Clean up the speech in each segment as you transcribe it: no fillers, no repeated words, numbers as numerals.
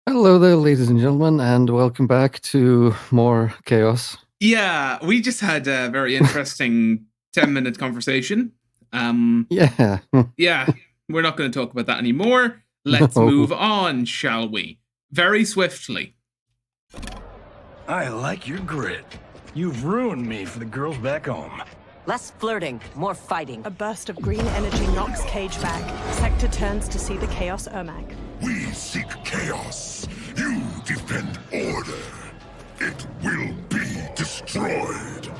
Hello there, ladies and gentlemen, and welcome back to more Chaos. Yeah, we just had a very interesting 10-minute conversation. Yeah. Yeah, we're not going to talk about that anymore. Let's move on, shall we? Very swiftly. I like your grit. You've ruined me for the girls back home. Less flirting, more fighting. A burst of green energy knocks Cage back. Sector turns to see the Chaos Ermac. We seek chaos. You defend order. It will be destroyed.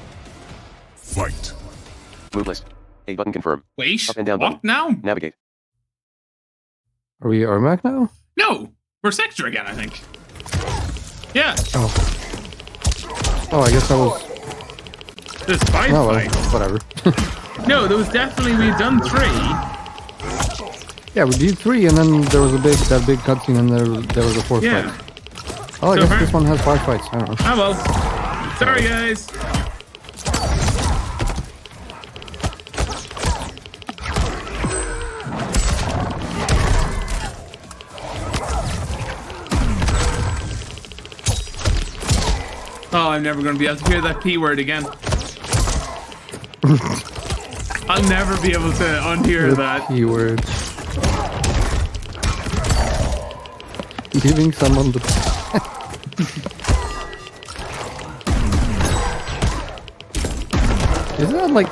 Fight. Move list. A button confirm. Wait, Up and down what button. now? Navigate. Are we Ermac now? No, we're Sector again, I think. Yeah. Oh, I guess that was... There's 5 Oh, well, fights. whatever. No, there was definitely, we've done 3. Yeah, we did 3, and then there was that big cutscene, and there was a 4th Yeah. fight. Oh, I So guess this one has 5 fights. I don't know. Ah, well. Sorry, guys. Oh, I'm never going to be able to hear that P word again. I'll never be able to unhear that. Keyword. Giving someone the... Is that like...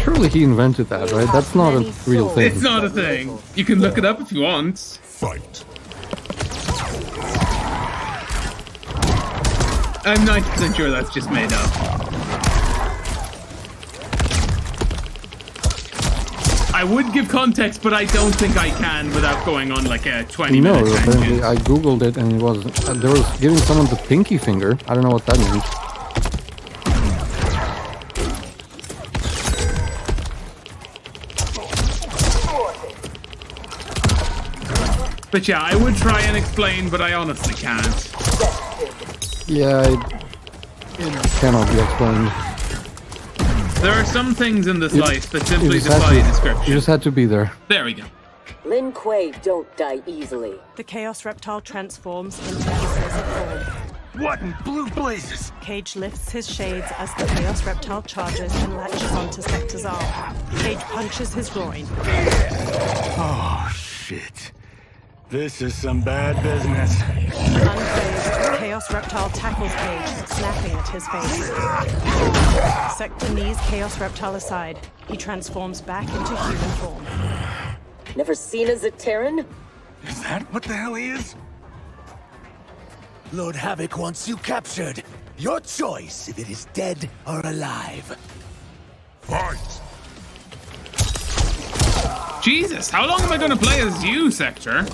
Surely he invented that, right? That's not a real thing. It's not a thing. You can look it up if you want. Fight. I'm 90% sure that's just made up. I would give context, but I don't think I can without going on like a 20-minute No, tangent. apparently I googled it and it was there was giving someone the pinky finger. I don't know what that means. But yeah, I would try and explain, but I honestly can't. Yeah, it cannot be explained. There are some things in this life that simply just had defy to- description. You just had to be there. There we go. Lin Kuei don't die easily. The Chaos Reptile transforms into his lizard form. What in blue blazes? Cage lifts his shades as the Chaos Reptile charges and latches onto Sector's arm. Cage punches his groin. Oh, shit. This is some bad business. Unfazed, Chaos Reptile tackles Cage, snapping at his face. Sector knees Chaos Reptile aside. He transforms back into human form. Never seen a Zaterran? Is that what the hell he is? Lord Havoc wants you captured. Your choice if it is dead or alive. Fight. Jesus, how long am I going to play as you, Sector?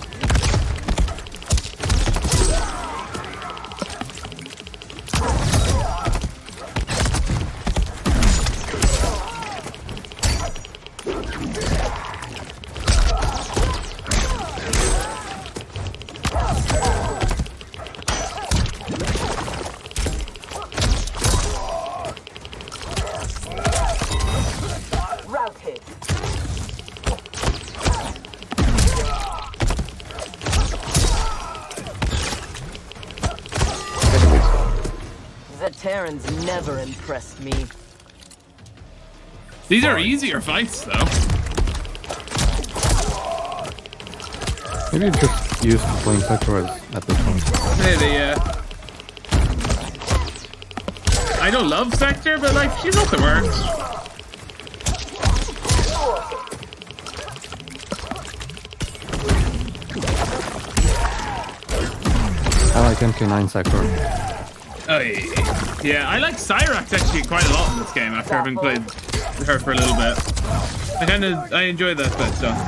Routed. Zaterrans never impressed me. These are easier fights, though. Maybe you're just used to playing Sector at this point. Maybe, yeah. I don't love Sector, but like, she's not the worst. I like MK9 Sector. Oh, yeah, I like Cyrax actually quite a lot in this game after having played her for a little bit. I enjoy that bit stuff.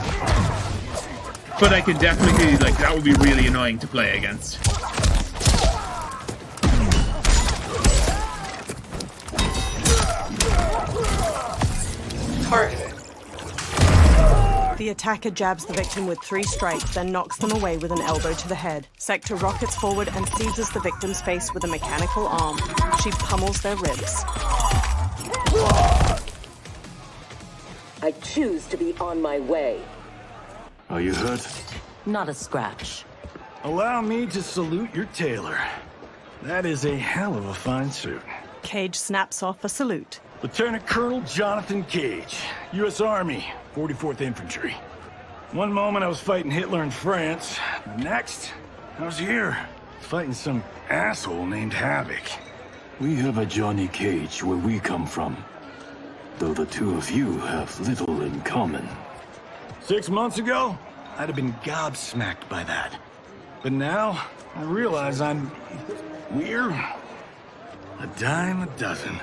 But I could definitely, like, that would be really annoying to play against. The attacker jabs the victim with 3 strikes, then knocks them away with an elbow to the head. Sector rockets forward and seizes the victim's face with a mechanical arm. She pummels their ribs. I choose to be on my way. Are you hurt? Not a scratch. Allow me to salute your tailor. That is a hell of a fine suit. Cage snaps off a salute. Lieutenant Colonel Jonathan Cage, U.S. Army, 44th Infantry. One moment I was fighting Hitler in France. The next, I was here, fighting some asshole named Havoc. We have a Johnny Cage where we come from, though the two of you have little in common. 6 months ago, I'd have been gobsmacked by that. But now, I realize I'm weird. A dime a dozen.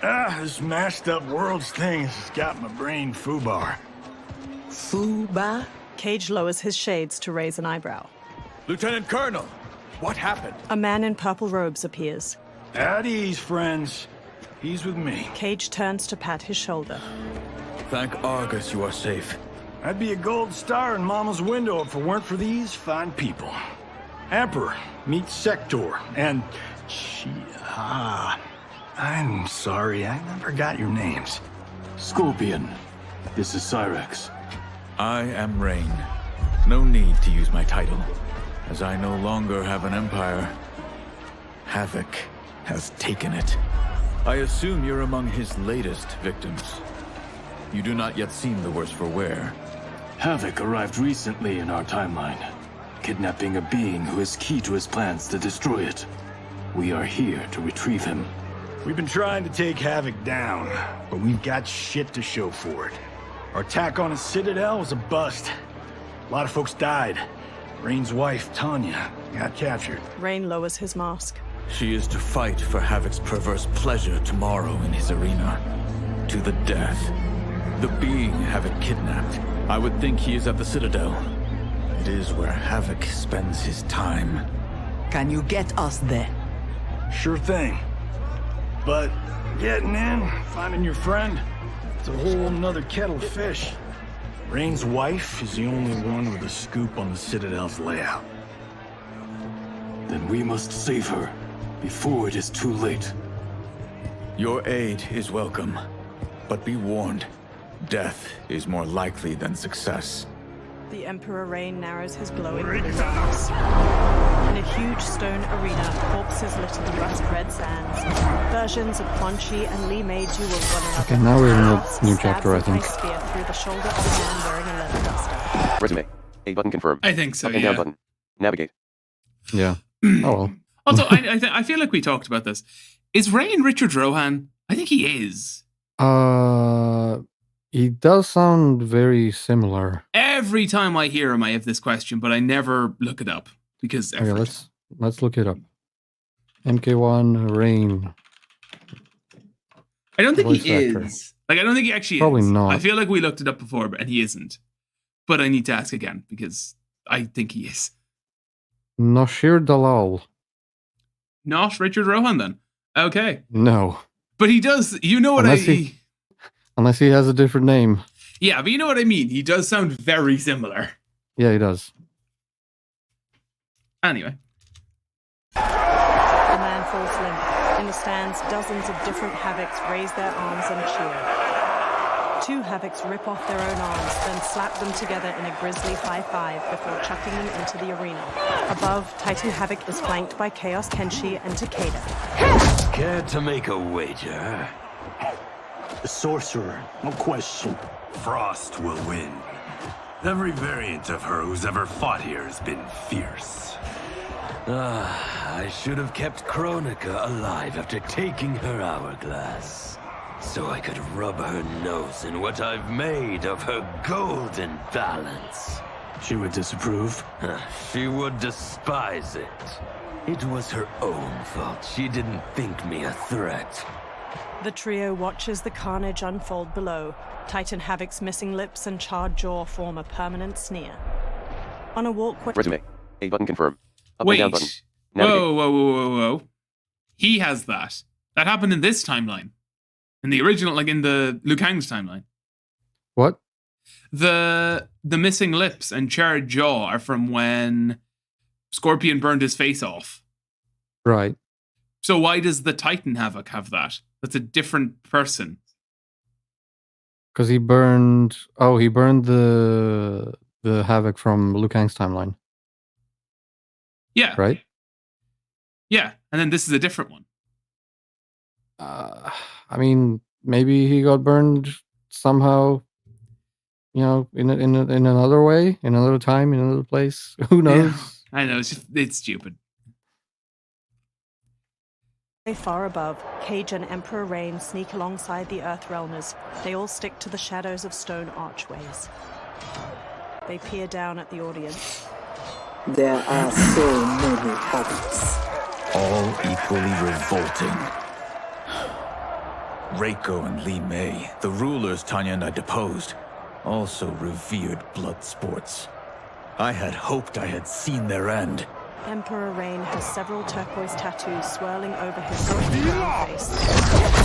This mashed up worlds thing has got my brain foobar. Fuba? Cage lowers his shades to raise an eyebrow. Lieutenant Colonel, what happened? A man in purple robes appears. At ease, friends. He's with me. Cage turns to pat his shoulder. Thank Argus you are safe. I'd be a gold star in Mama's window if it weren't for these fine people. Emperor meets Sector, and I'm sorry, I never got your names. Scorpion, this is Cyrex. I am Rain. No need to use my title, as I no longer have an empire. Havoc has taken it. I assume you're among his latest victims. You do not yet seem the worse for wear. Havoc arrived recently in our timeline, kidnapping a being who is key to his plans to destroy it. We are here to retrieve him. We've been trying to take Havoc down, but we've got shit to show for it. Our attack on his citadel was a bust. A lot of folks died. Rain's wife, Tanya, got captured. Rain lowers his mask. She is to fight for Havoc's perverse pleasure tomorrow in his arena. To the death. The being Havoc kidnapped. I would think he is at the Citadel. It is where Havoc spends his time. Can you get us there? Sure thing. But getting in, finding your friend, it's a whole nother kettle of fish. Rain's wife is the only one with a scoop on the Citadel's layout. Then we must save her before it is too late. Your aid is welcome, but be warned. Death is more likely than success. The Emperor Rain narrows his glowing blue eyes. In a huge stone arena, corpses litter the rust-red sands. Versions of Quan Chi and Li Meiju will one another. Okay, now we're in a Khaos new stabs chapter, I an think. ice spear through the shoulder of a man wearing a leather duster. Resume. A button confirm. I think so, Up and yeah. down button. Navigate. Yeah. Oh well. Also, I feel like we talked about this. Is Rain Richard Rohan? I think he is. He does sound very similar. Every time I hear him, I have this question, but I never look it up because Okay, effort. let's look it up. MK1 Rain. I don't think Voice he actor. is. Like, I don't think he actually Probably is. not. I feel like we looked it up before, and he isn't. But I need to ask again because I think he is. Noshir Dalal. Not Richard Rohan, then. Okay. No. But he does, you know what Unless he has a different name. Yeah, but you know what I mean. He does sound very similar. Yeah, he does. Anyway. The man falls limp. In the stands, dozens of different Havocs raise their arms and cheer. 2 Havocs rip off their own arms, then slap them together in a grisly high five before chucking them into the arena. Above, Titan Havoc is flanked by Chaos Kenshi and Takeda. Care to make a wager? The sorcerer, no question. Frost will win. Every variant of her who's ever fought here has been fierce. I should have kept Chronica alive after taking her hourglass, so I could rub her nose in what I've made of her golden balance. She would disapprove. She would despise it. It was her own fault she didn't think me a threat. The trio watches the carnage unfold below. Titan Havoc's missing lips and charred jaw form a permanent sneer. On a walkway... Resume. A button confirm. Up Wait. and down button. Navigate. Whoa. He has that. That happened in this timeline. In the original, like in the Liu Kang's timeline. What? The missing lips and charred jaw are from when Scorpion burned his face off. Right. So why does the Titan Havoc have that? That's a different person. Because he burned... Oh, he burned the Havoc from Liu Kang's timeline. Yeah. Right? Yeah. And then this is a different one. I mean, maybe he got burned somehow, you know, in another way, in another time, in another place. Who knows? Yeah, I know, it's stupid. Far above, Cage and Emperor Rain sneak alongside the Earthrealmers. They all stick to the shadows of stone archways. They peer down at the audience. There are so many habits. All equally revolting. Reiko and Li Mei, the rulers Tanya and I deposed, also revered blood sports. I had hoped I had seen their end. Emperor Rain has several turquoise tattoos swirling over his silky brown face.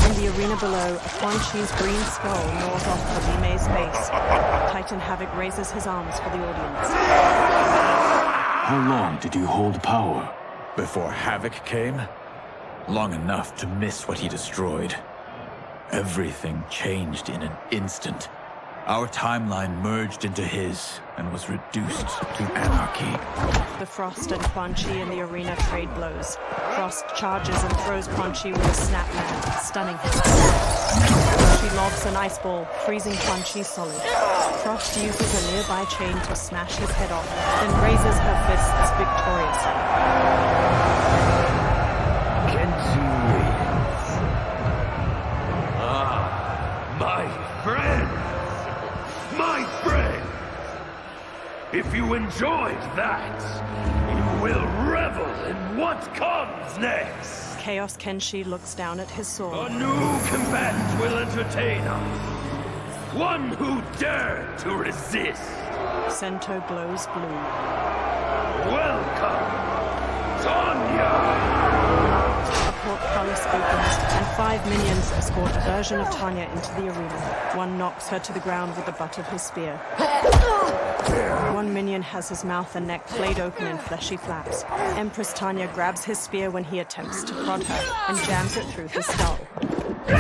In the arena below, a Quan Chi's green skull gnaws off the Li Mei's face. Titan Havoc raises his arms for the audience. How long did you hold power? Before Havoc came, long enough to miss what he destroyed. Everything changed in an instant. Our timeline merged into his and was reduced to anarchy. The Frost and Quan Chi in the arena trade blows. Frost charges and throws Quan Chi with a snap land, stunning him. She lobs an ice ball, freezing Quan Chi solid. Frost uses a nearby chain to smash his head off, then raises her fists victoriously. Kenshi wins. Ah, my friends! My friends! If you enjoyed that, you will revel in what comes next. Chaos Kenshi looks down at his sword. A new combatant will entertain us. One who dared to resist. Sento glows blue. Welcome, Tanya! A portcullis opens, and 5 minions escort a version of Tanya into the arena. One knocks her to the ground with the butt of his spear. One minion has his mouth and neck flayed open in fleshy flaps. Empress Tanya grabs his spear when he attempts to prod her, and jams it through his skull. The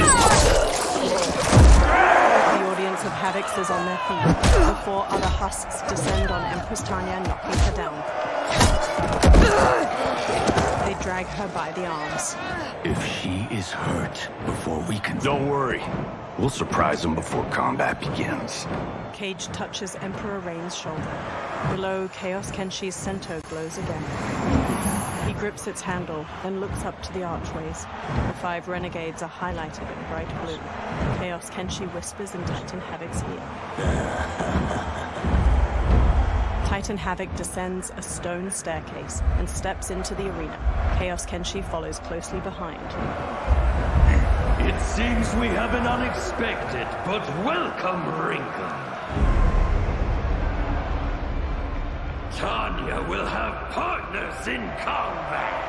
audience of Havocs is on their feet. The 4 other husks descend on Empress Tanya, knocking her down. They drag her by the arms. If she is hurt before we can... Don't worry. We'll surprise them before combat begins. Cage touches Emperor Rain's shoulder. Below, Chaos Kenshi's Sento glows again. He grips its handle, then looks up to the archways. The 5 renegades are highlighted in bright blue. Chaos Kenshi whispers in Titan Havoc's ear. Titan Havoc descends a stone staircase and steps into the arena. Chaos Kenshi follows closely behind. It seems we have an unexpected but welcome wrinkle. Tanya will have partners in combat.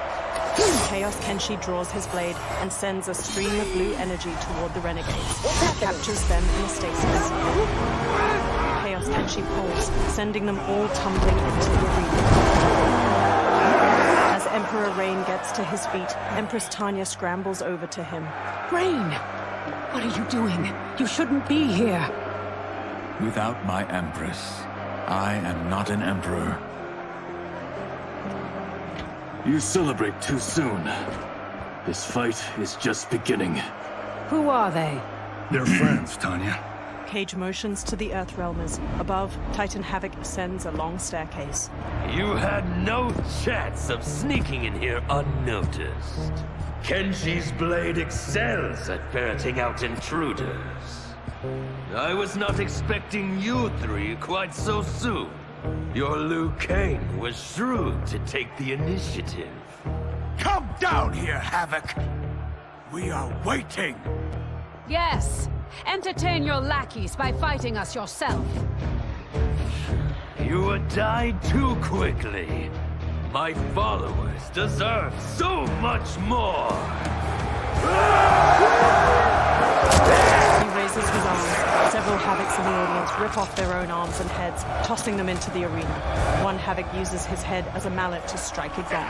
Chaos Kenshi draws his blade and sends a stream of blue energy toward the renegades. He captures them in a stasis. Chaos Kenshi pulls, sending them all tumbling into the arena. As Emperor Rain gets to his feet, Empress Tanya scrambles over to him. Rain! What are you doing? You shouldn't be here. Without my Empress, I am not an Emperor. You celebrate too soon. This fight is just beginning. Who are they? They're friends, Tanya. Cage motions to the Earthrealmers. Above, Titan Havoc ascends a long staircase. You had no chance of sneaking in here unnoticed. Kenshi's blade excels at ferreting out intruders. I was not expecting you 3 quite so soon. Your Liu Kang was shrewd to take the initiative. Come down here, Havoc! We are waiting! Yes. Entertain your lackeys by fighting us yourself. You would die too quickly. My followers deserve so much more! He raises his arms. Several Havocs in the audience rip off their own arms and heads, tossing them into the arena. One Havoc uses his head as a mallet to strike a gong.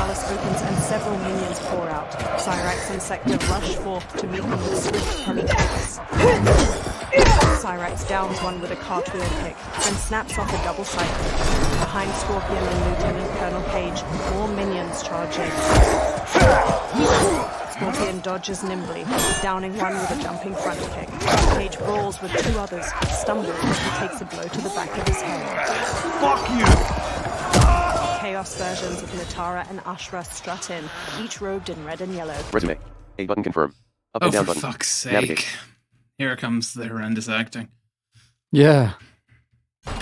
palace opens and several minions pour out. Cyrax and Sector rush forth to meet them with swift heavy kicks. Cyrax downs one with a cartwheel kick, then snaps off a double cycle. Behind Scorpion and Lieutenant Colonel Cage, more minions charge in. Scorpion dodges nimbly, downing one with a jumping front kick. Cage brawls with two others, but stumbles as he takes a blow to the back of his head. Fuck you! Chaos versions of Natara and Ashra strut in, each robed in red and yellow. Resume. A button confirm. Up Oh, and down for button. fuck's sake. Navigate. Here comes the horrendous acting. Yeah.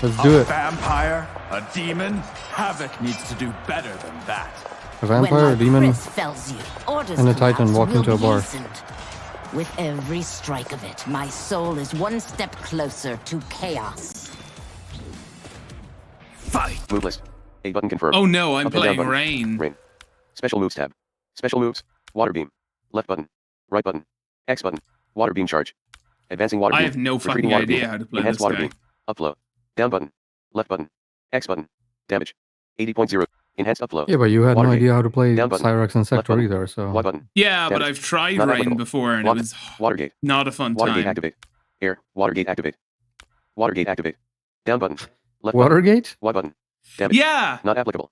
Let's do it. Vampire? A demon? Havoc needs to do better than that. A vampire, a demon, fells you, orders and a from titan us walk will into a be bar. listened. With every strike of it, my soul is one step closer to chaos. Fight! Move list. A button confirm. Oh no, I'm Up and down playing button. Rain. Rain. Special moves tab. Special moves. Water beam. Left button. Right button. X button. Water beam charge. Advancing water I beam. have no Retreating fucking water idea beam. how to play Enhanced this water guy. beam. Upflow. Down button. Left button. X button. Damage. 80.0. Enhanced upflow. Yeah, but you had Water no beam. idea how to play Down button. Cyrax and Left Sector button. either, so... Y button. Yeah, but Damage. I've tried Not Rain applicable. before and Water- it was Watergate. not a fun Watergate time. activate. Air. Watergate activate. Watergate activate. Down button. Left Watergate? button. Y button. Damage. Yeah! Not applicable.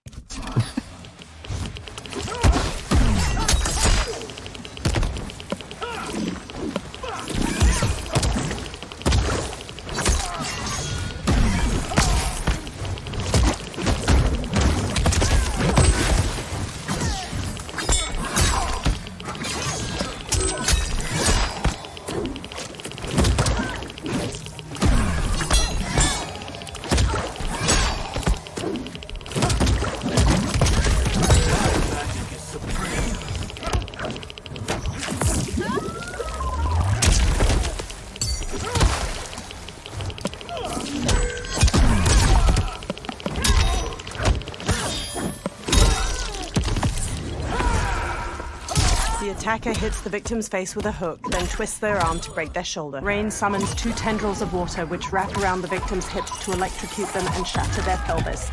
The attacker hits the victim's face with a hook, then twists their arm to break their shoulder. Rain summons two tendrils of water which wrap around the victim's hips to electrocute them and shatter their pelvis.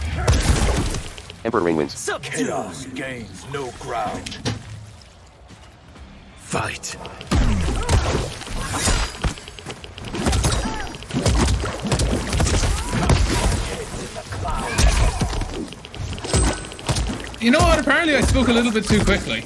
Emperor Rain wins. Chaos gains no ground. Fight! You know what? Apparently I spoke a little bit too quickly.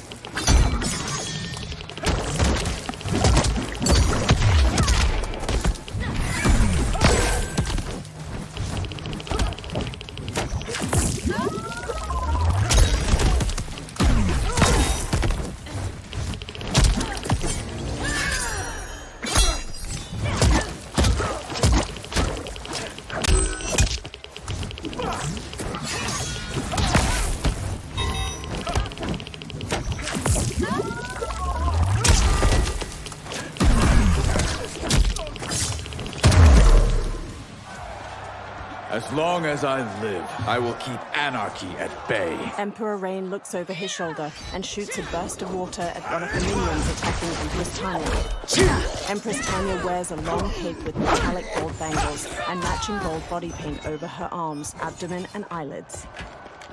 As long as I live, I will keep anarchy at bay. Emperor Rain looks over his shoulder and shoots a burst of water at one of the minions attacking Empress Tanya. Empress Tanya wears a long cape with metallic gold bangles and matching gold body paint over her arms, abdomen, and eyelids.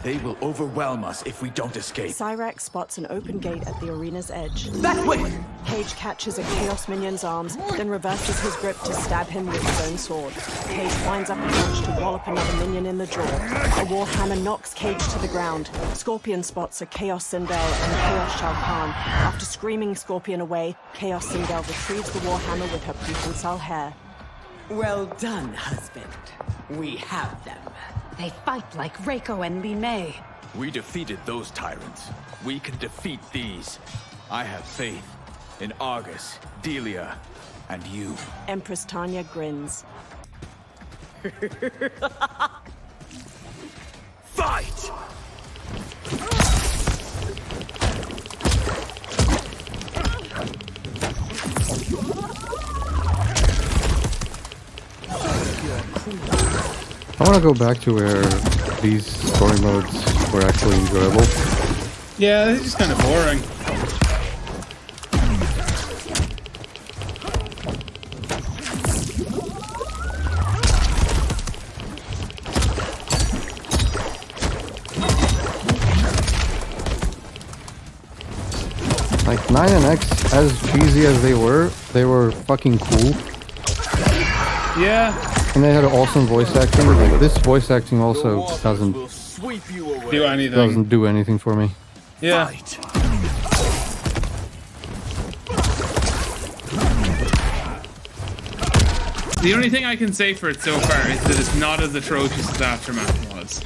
They will overwhelm us if we don't escape. Cyrax spots an open gate at the arena's edge. That way! Cage catches a Chaos minion's arms, then reverses his grip to stab him with his own sword. Cage winds up a punch to wallop another minion in the jaw. A warhammer knocks Cage to the ground. Scorpion spots a Chaos Sindel and Chaos Shao Kahn. After screaming Scorpion away, Chaos Sindel retrieves the warhammer with her prehensile hair. Well done, husband. We have them. They fight like Reiko and Li Mei. We defeated those tyrants. We can defeat these. I have faith in Argus, Delia, and you. Empress Tanya grins. Fight! I want to go back to where these story modes were actually enjoyable. Yeah, this is kind of boring. Like 9 and X, as cheesy as they were fucking cool. Yeah. And they had an awesome voice acting. Like, this voice acting also doesn't do anything for me. Yeah. The only thing I can say for it so far is that it's not as atrocious as Aftermath was.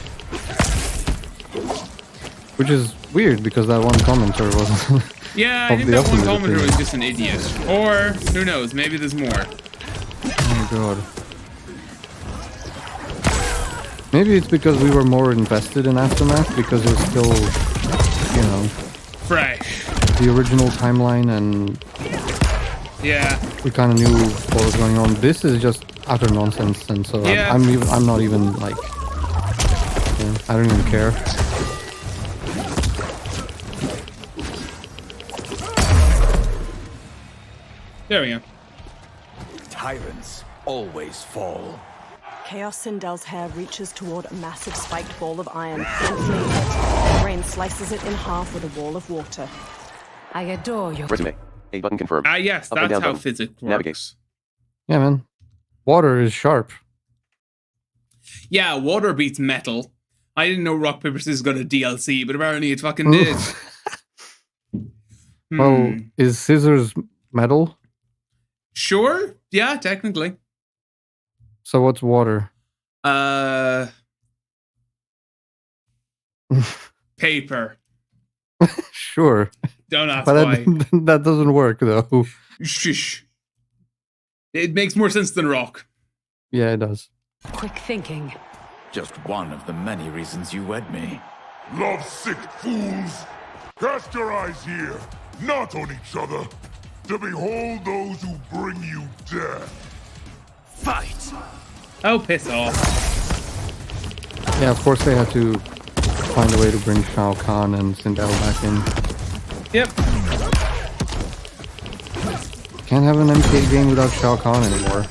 Which is weird because that one commenter wasn't. Yeah, I think that one commenter was just an idiot. Or, who knows, maybe there's more. Oh god. Maybe it's because we were more invested in Aftermath because it was still, you know, fresh. The original timeline, and yeah, we kind of knew what was going on. This is just utter nonsense, and so yeah. I'm not even like, you know, I don't even care. There we go. Tyrants always fall. Chaos Sindel's hair reaches toward a massive spiked ball of iron and flings it. Rain slices it in half with a wall of water. I adore your resume. A button confirmed. Ah, yes, Up and that's down how button. physics works. Navigate. Yeah, man. Water is sharp. Yeah, water beats metal. I didn't know Rock Paper Scissors got a DLC, but apparently it fucking did. Well, is scissors metal? Sure. Yeah, technically. So what's water? Paper. Sure. Don't ask but why. That doesn't work though. Shush. It makes more sense than rock. Yeah, it does. quick thinking. Just one of the many reasons you wed me. Love-sick fools! Cast your eyes here, not on each other, to behold those who bring you death. Fight! Oh, piss off. Yeah, of course they had to find a way to bring Shao Kahn and Sindel back in. Yep. Can't have an MK game without Shao Kahn anymore.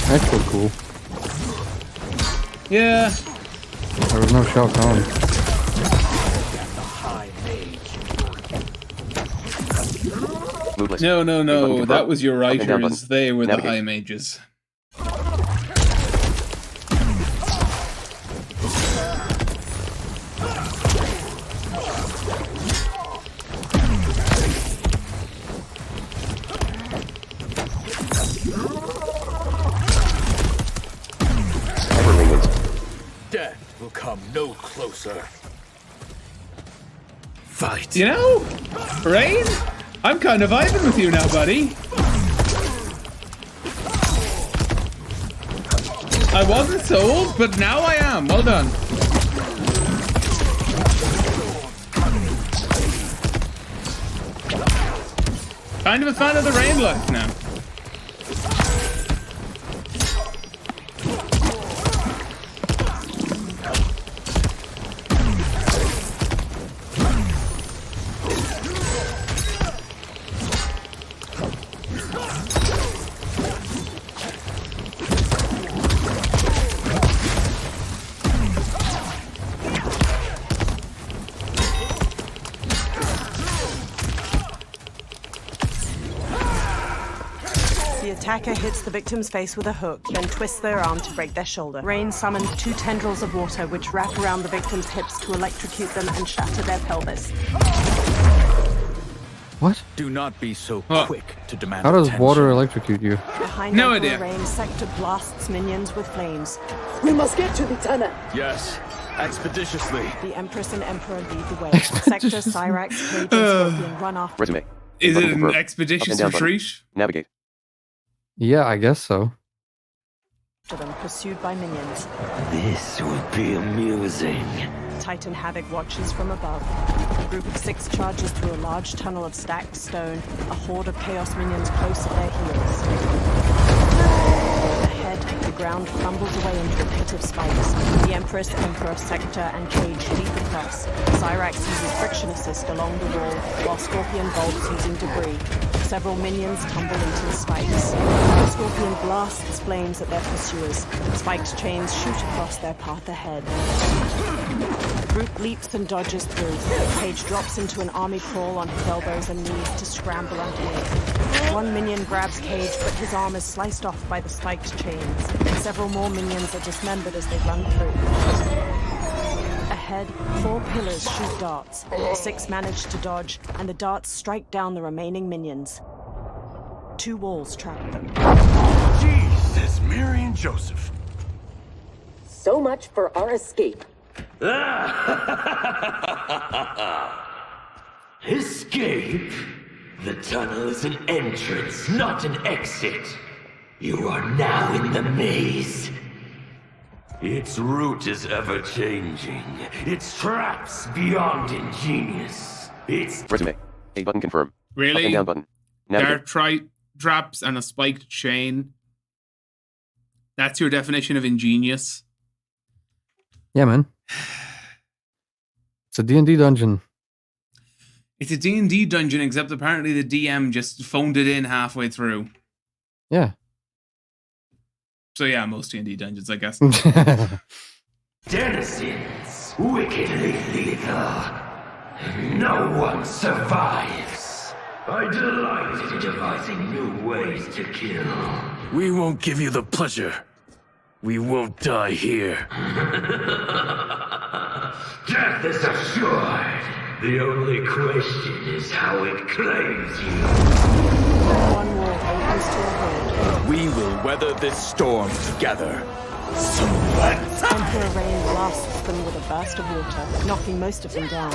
That's so cool. Yeah. There was no Shao Kahn. No. That was your writers. They were the high mages. Death will come no closer. Fight. You know, Rain? I'm kind of vibing with you now, buddy. I wasn't sold, but now I am. Well done. Kind of a fan of the Rain look now. The attacker hits the victim's face with a hook, then twists their arm to break their shoulder. Rain summons 2 tendrils of water which wrap around the victim's hips to electrocute them and shatter their pelvis. What? Do not be so quick to demand How does attention. water electrocute you? Behind No Emperor idea. Rain, Sector blasts minions with flames. We must get to the tunnel. Yes, expeditiously. The Empress and Emperor lead the way. Sector, Cyrax, Cage, and Scorpion run off. Resume. Is it Button an confirmed. expeditious Up and down button. retreat? Navigate. Yeah, I guess so. To them, pursued by minions. This will be amusing. Titan Havoc watches from above. A group of 6 charges through a large tunnel of stacked stone, a horde of Chaos minions close at their heels. Ahead, the ground crumbles away into a pit of spikes. The Empress, Emperor, Sector, and Cage leap across. Cyrax uses friction assist along the wall, while Scorpion bolts using debris. Several minions tumble into the spikes. Scorpion blasts flames at their pursuers. Spiked chains shoot across their path ahead. The group leaps and dodges through. Cage drops into an army crawl on his elbows and knees to scramble underneath. One minion grabs Cage, but his arm is sliced off by the spiked chains. Several more minions are dismembered as they run through. Ahead, 4 pillars shoot darts. 6 manage to dodge, and the darts strike down the remaining minions. 2 walls trap them. Jesus, Mary and Joseph. So much for our escape. Escape? The tunnel is an entrance, not an exit. You are now in the maze. Its route is ever-changing. Its traps beyond ingenious. Its... Resume. A button confirm. Really? Up and down button. Navigate. Traps and a spiked chain. That's your definition of ingenious? Yeah, man. It's a D&D dungeon. It's a D&D dungeon, except apparently the DM just phoned it in halfway through. Yeah. So yeah, most D&D dungeons, I guess. Denizens, wickedly lethal. No one survives. I delight in devising new ways to kill. We won't give you the pleasure. We won't die here. Death is assured. The only question is how it claims you. One wall opens to a horde. We will weather this storm together. Emperor Rain blasts them with a burst of water, knocking most of them down.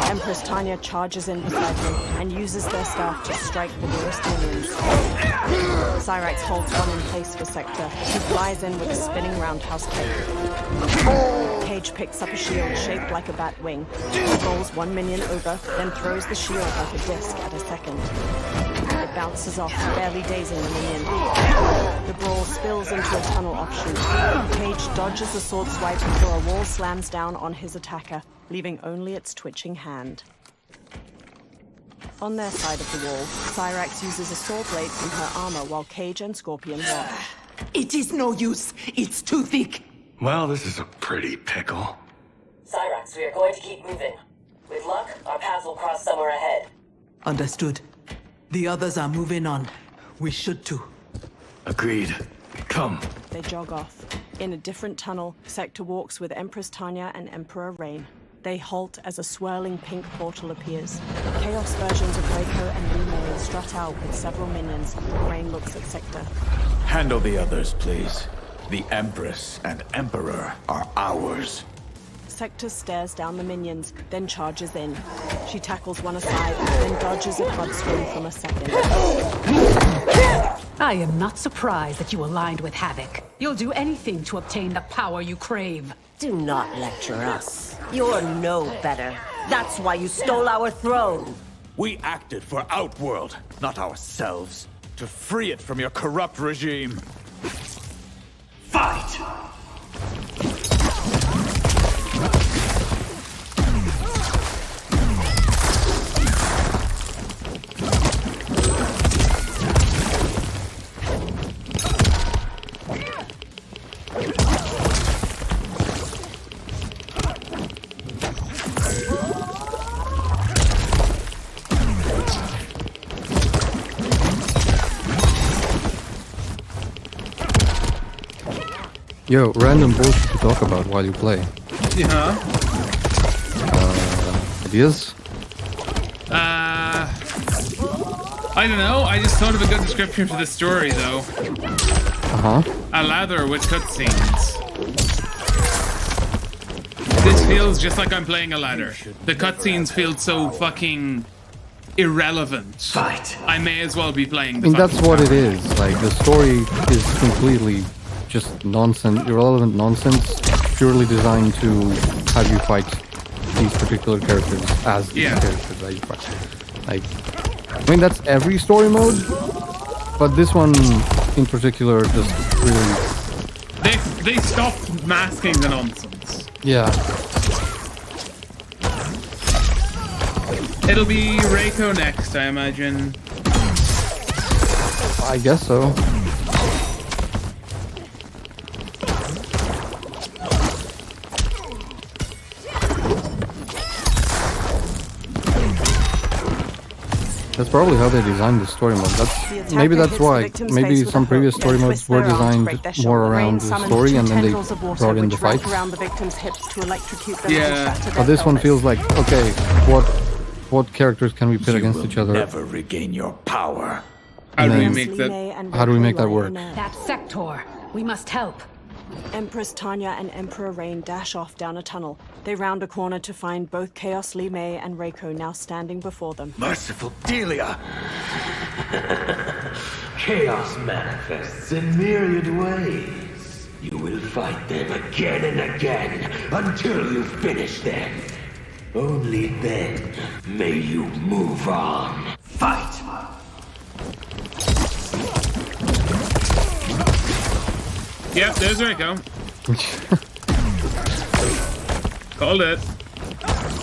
Empress Tanya charges in beside them and uses their staff to strike the nearest minions. Cyrax holds one in place for Sector, who flies in with a spinning roundhouse kick. Cage picks up a shield shaped like a bat wing. He rolls one minion over, then throws the shield like a disc at a second. It bounces off, barely dazing the minion. The brawl spills into a tunnel offshoot. Cage dodges the sword swipe before a wall slams down on his attacker, leaving only its twitching hand. On their side of the wall, Cyrax uses a saw blade from her armor while Cage and Scorpion watch. It is no use. It's too thick. Well, this is a pretty pickle. Cyrax, we are going to keep moving. With luck, our paths will cross somewhere ahead. Understood. The others are moving on. We should too. Agreed. Come. They jog off. In a different tunnel, Sector walks with Empress Tanya and Emperor Rain. They halt as a swirling pink portal appears. Chaos versions of Draco and Lume strut out with several minions. Rain looks at Sector. Handle the others, please. The Empress and Emperor are ours. Sector stares down the minions, then charges in. She tackles one aside, then dodges a club swing from a second. I am not surprised that you aligned with Havoc. You'll do anything to obtain the power you crave. Do not lecture us. You're no better. That's why you stole our throne. We acted for Outworld, not ourselves, to free it from your corrupt regime. Fight! Yo, random bullshit to talk about while you play. Yeah. Ideas? I don't know. I just thought of a good description for the story, though. A lather with cutscenes. This feels just like I'm playing a ladder. The cutscenes feel so fucking irrelevant. Fight. I may as well be playing I the mean, that's what it is. Like, the story is completely just nonsense, irrelevant nonsense, purely designed to have you fight these particular characters as these characters that you fight. Like, I mean, that's every story mode, but this one in particular just really... They stopped masking the nonsense. Yeah. It'll be Reiko next, I imagine. I guess so. That's probably how they designed the story mode. Maybe that's why. Maybe some previous story modes were designed more around the story, and then they brought in the fights. Yeah. But this one feels like, okay, what characters can we pit against each other? Never regain your power. How do we make that? How do we make that work? That sector. We must help. Empress Tanya and Emperor Rain dash off down a tunnel. They round a corner to find both Chaos Li Mei and Reiko now standing before them. Merciful Delia! Chaos manifests in myriad ways. You will fight them again and again until you finish them. Only then may you move on. Fight! Yep, there's Reiko. Called it.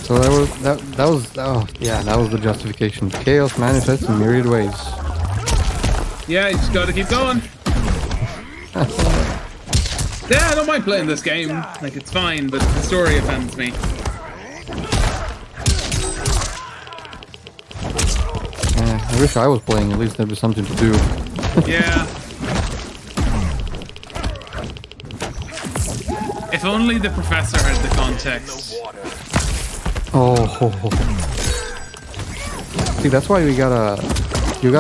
So that was that was the justification. Chaos manifests in myriad ways. Yeah, you just gotta keep going. Yeah, I don't mind playing this game. Like, it's fine, but the story offends me. Yeah, I wish I was playing. At least there'd be something to do. Yeah. If only the professor had the context. Oh. See, that's why you gotta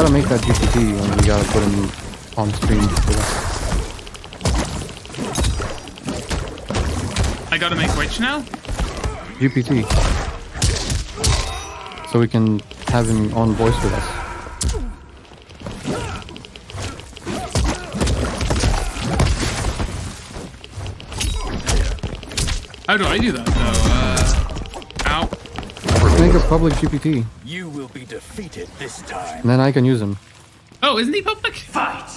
make that GPT, and you gotta put him on screen for that. I gotta make which now? GPT. So we can have him on voice with us. How do I do that though? Ow. Make a public GPT. You will be defeated this time. And then I can use him. Oh, isn't he public? Fight!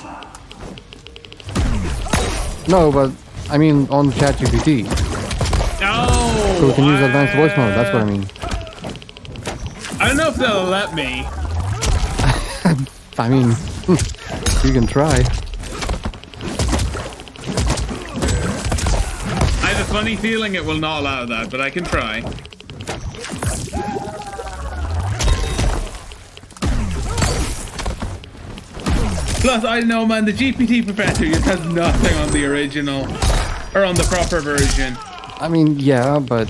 No, but I mean on ChatGPT. Oh! So we can use advanced voice mode, that's what I mean. I don't know if they'll let me. I mean, you can try. I have a funny feeling it will not allow that, but I can try. Plus, I know, man, the GPT professor just has nothing on the original, or on the proper version. I mean, yeah, but...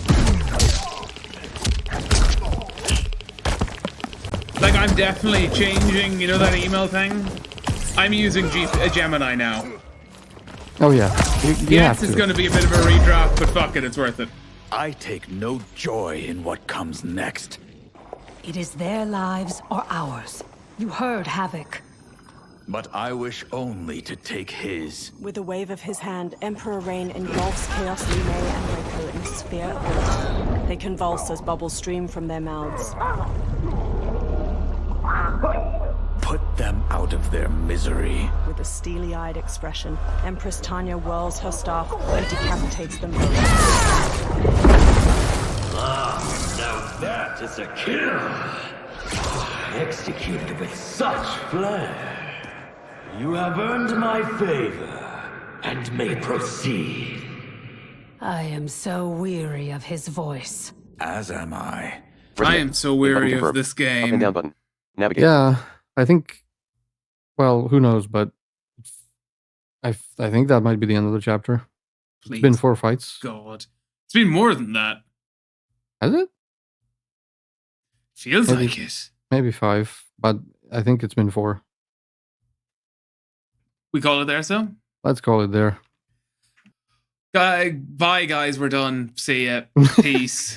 Like, I'm definitely changing, you know that email thing? I'm using Gemini now. Oh yeah, Yes, it's going to be a bit of a redraft, but fuck it, it's worth it. I take no joy in what comes next. It is their lives or ours. You heard Havoc. But I wish only to take his. With a wave of his hand, Emperor Rain engulfs Chaos Li Mei and Reiko in a sphere of light. They convulse as bubbles stream from their mouths. Put them out of their misery. With a steely-eyed expression, Empress Tanya whirls her staff and decapitates them both. Ah, now that is a kill! Executed with such flair. You have earned my favor, and may proceed. I am so weary of his voice. As am I. I am so weary of this game. Up and down button. Navigate. Yeah, I think... Well, who knows, but... I think that might be the end of the chapter. Please. It's been 4 fights. God. It's been more than that. Has it? Feels like it. Maybe 5, but I think it's been 4. We call it there, so? Let's call it there. Bye, guys. We're done. See ya. Peace.